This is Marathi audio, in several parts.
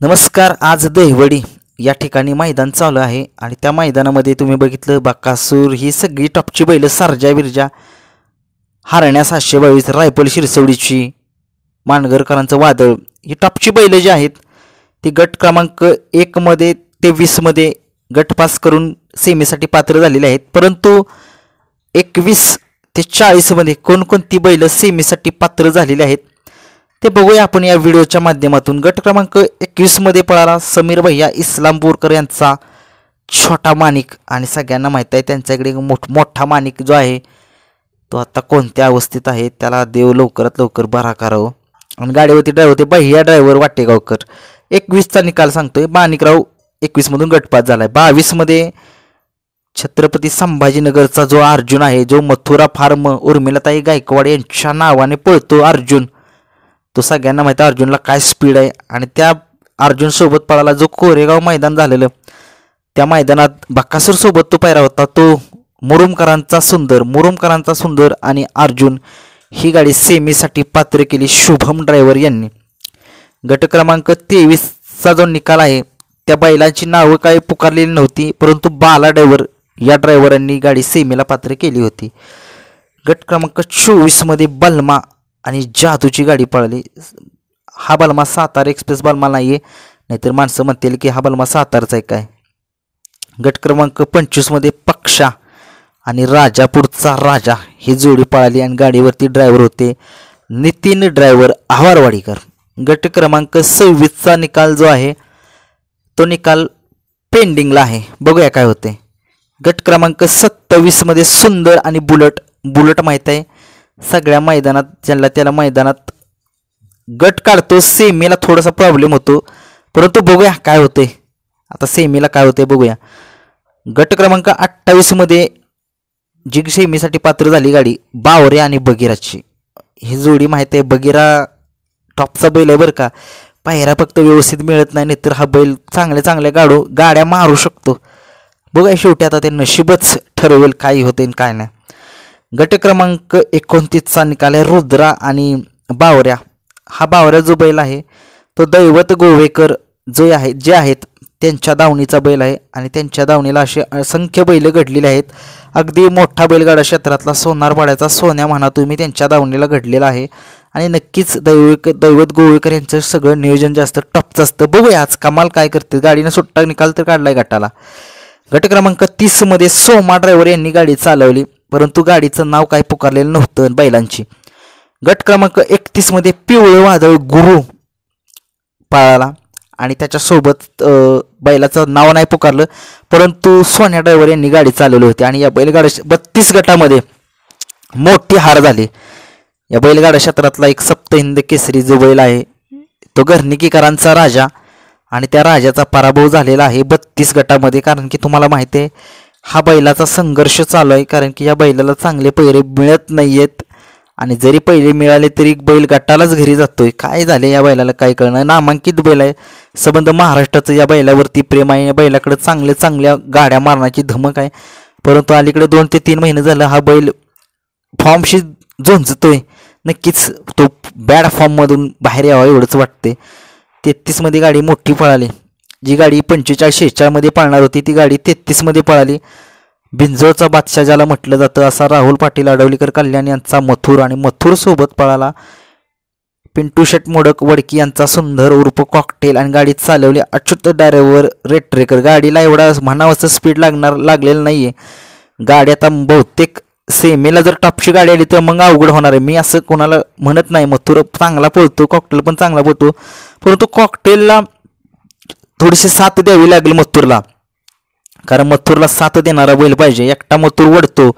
नमस्कार. आज दहिवडी या ठिकाणी मैदान चालू आहे आणि त्या मैदानामध्ये तुम्ही बघितलं बकासूर ही सगळी टॉपची बैल सर्जा बिरजा हरण्या 722 रायफल शिरसवडीची मानगरकरांचं वादळ ही टॉपची बैल जी आहेत ती गट क्रमांक 1 मध्ये ते 20 मध्ये गट पास करून सेमीसाठी पात्र झालेले आहेत. परंतु 21 ते 40 मध्ये कोणकोणती बैल सेमीसाठी पात्र झालेली आहेत ते बघूया आपण या व्हिडिओच्या माध्यमातून. गट क्रमांक 21 मध्ये पळाला समीर भैया इस्लामपूरकर यांचा छोटा माणिक आणि सगळ्यांना माहीत आहे त्यांच्याकडे मोठा माणिक जो आहे तो आता कोणत्या अवस्थेत आहे त्याला देव लवकरात लवकर बरा करावं. आणि गाडीवरती ड्रायव्हर होते भैया ड्रायव्हर वाटेगावकर. 21चा निकाल सांगतोय. माणिकराव 21 मधून गटपास झालाय. 22 मध्ये छत्रपती संभाजीनगरचा जो अर्जुन आहे जो मथुरा फार्म उर्मिलाताई गायकवाड यांच्या नावाने पळतो अर्जुन, तो सगळ्यांना माहिती आहे अर्जुनला काय स्पीड आहे. आणि त्या अर्जुन सोबत पळाला जो कोरेगाव मैदान झालेलं त्या मैदानात बकासूर सोबत तो पायरा होता तो मुरुमकरांचा सुंदर आणि अर्जुन ही गाडी सेमीसाठी पात्र केली शुभम ड्रायव्हर यांनी. गट क्रमांक 23चा जो निकाल आहे त्या बैलांची नावं काही पुकारलेली नव्हती परंतु बाला ड्रायव्हर या ड्रायव्हरांनी गाडी सेमीला पात्र केली होती. गट क्रमांक 24 मध्ये बलमा आणि जादूची गाडी पळाली. हा बलमा सातारा एक्सप्रेस बलमा नाहीये, नाहीतर माणसं म्हणतील की हा बलमा सातारचा आहे काय. गट क्रमांक 25 मध्ये पक्षा आणि राजापूरचा राजा ही जोडी पळाली आणि गाडीवरती ड्रायव्हर होते नितीन ड्रायव्हर आवारवाडीकर. गट क्रमांक 26चा निकाल जो आहे तो निकाल पेंडिंगला आहे, बघूया काय होते. गट क्रमांक 27 मध्ये सुंदर आणि बुलट माहीत आहे सगळ्या मैदानात त्याला मैदानात गट काढतो. सेमीला थोडासा प्रॉब्लेम होतो परंतु बघूया काय होते आता सेमीला काय होते बघूया. गट क्रमांक 28 मध्ये जी सेमीसाठी पात्र झाली गाडी बावरे आणि बगीराची ही जोडी माहिती आहे. बगीरा टॉपचा बैल आहे बरं का. पायऱ्या फक्त व्यवस्थित मिळत नाही, नाहीतर हा बैल चांगल्या गाड्या मारू शकतो. बघूया शेवटी आता ते नशीबच ठरवेल काय होते आणि काय नाही. गट क्रमांक 29चा निकाल आहे रुद्रा आणि बावऱ्या. हा बावऱ्या जो बैल आहे तो दैवत गोवेकर जे आहेत त्यांच्या दावणीचा बैल आहे आणि त्यांच्या दावणीला असे असंख्य बैल घडलेले आहेत. अगदी मोठा बैलगाडा क्षेत्रातला सोनारपाड्याचा सोन्या म्हणा तुम्ही त्यांच्या दावणीला घडलेला आहे आणि नक्कीच दैवत गोवेकर यांचं सगळं नियोजन जास्त टॉपचं असतं. बघूया आज कमाल काय करते. गाडीनं सुट्टा निकाल तर काढलाय गटाला. गट क्रमांक 30 मध्ये सोमा ड्रायव्हर यांनी गाडी चालवली परंतु गाडीचं नाव काय पुकारलेलं नव्हतं बैलांची. गट क्रमांक 31 मध्ये पिवळं वादळ गुरु पळाला आणि त्याच्यासोबत बैलाचं नाव नाही पुकारलं परंतु सोन्या ड्रायव्हर यांनी गाडी चालवली होती. आणि या बैलगाड्या 32 गटामध्ये मोठी हार झाली. या बैलगाडा क्षेत्रातला एक सप्तहिंद केसरी जो बैल आहे तो घरनिकीकरांचा राजा आणि त्या राजाचा पराभव झालेला आहे 32 गटामध्ये. कारण की तुम्हाला माहिती आहे हा बैलाचा संघर्ष चालू आहे कारण की या बैलाला चांगले पैरे मिळत नाहीयेत आणि जरी पहिले मिळाले तरी बैल गटालाच घरी जातोय. काय झाले या बैलाला काय कळणार. नामांकित बैल आहे, संबंध महाराष्ट्राचं या बैलावरती प्रेम आहे. या बैलाकडे चांगल्या गाड्या मारण्याची धमक आहे परंतु अलीकडे 2 ते 3 महिने झालं हा बैल फॉर्मशी झुंजतोय. नक्कीच तो बॅड फॉर्ममधून बाहेर यावा एवढंच वाटते. 33 मध्ये गाडी मोठी पळाली. जी गाडी 45-46 मध्ये पळणार होती ती गाडी 33 मध्ये पळाली. बिंजोळचा बादशाह ज्याला म्हटलं जातं असा राहुल पाटील आडवलीकर कल्याण यांचा मथुर आणि मथुर सोबत पळाला पिंटू शेट मोडक वडकी यांचा सुंदर उर्फ कॉकटेल. आणि गाडी चालवली अच्युत ड्रायव्हर रेट्रेकर. गाडीला एवढा म्हणावंसं स्पीड लागलेलं नाहीये. गाडी आता बहुतेक सेमीला जर टॉपची गाडी आली तर मग अवघड होणार आहे. मी असं कोणाला म्हणत नाही. मथुर चांगला पळतो, कॉकटेल पण चांगला पळतो परंतु कॉकटेलला थोडीशी साथ द्यावी लागेल मथुरला कारण मथुरला साथ देणारा बैल पाहिजे. एकटा मथुर वडतो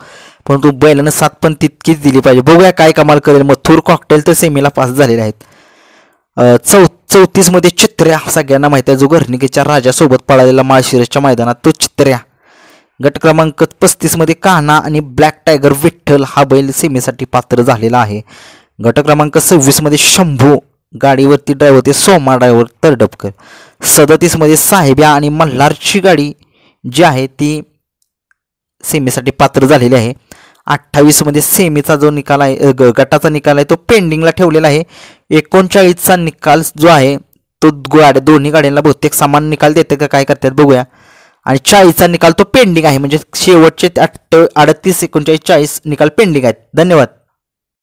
परंतु बैलानं साथ पण तितकीच दिली पाहिजे. बघूया काय कमाल करेल. मथुर कॉकटेल तर सेमीला पास झालेले आहेत. 34 मध्ये चित्र्या सगळ्यांना माहिती आहे जो घरनिकीच्या राजासोबत पळालेला माळशिरसच्या मैदानात तो चित्र्या. गट क्रमांक 35 मध्ये कान्हा आणि ब्लॅक टायगर विठ्ठल हा बैल सेमीसाठी पात्र झालेला आहे. गट क्रमांक 26 मध्ये शंभू गाडीवरती ड्रायव्हर होते सोमा ड्रायव्हर तरडपकर. 37 मध्ये साहेब्या आणि मल्हारची गाडी जी आहे ती सेमीसाठी पात्र झालेली आहे. 28 मध्ये सेमीचा जो निकाल आहे गटाचा निकाल आहे तो पेंडिंगला ठेवलेला आहे. 39चा निकाल जो आहे तो दोन्ही गाड्यांना बहुतेक समान निकाल देते का काय करतात बघूया. आणि 40चा निकाल तो पेंडिंग आहे, म्हणजे शेवटचे 38 39 40 निकाल पेंडिंग आहेत. धन्यवाद.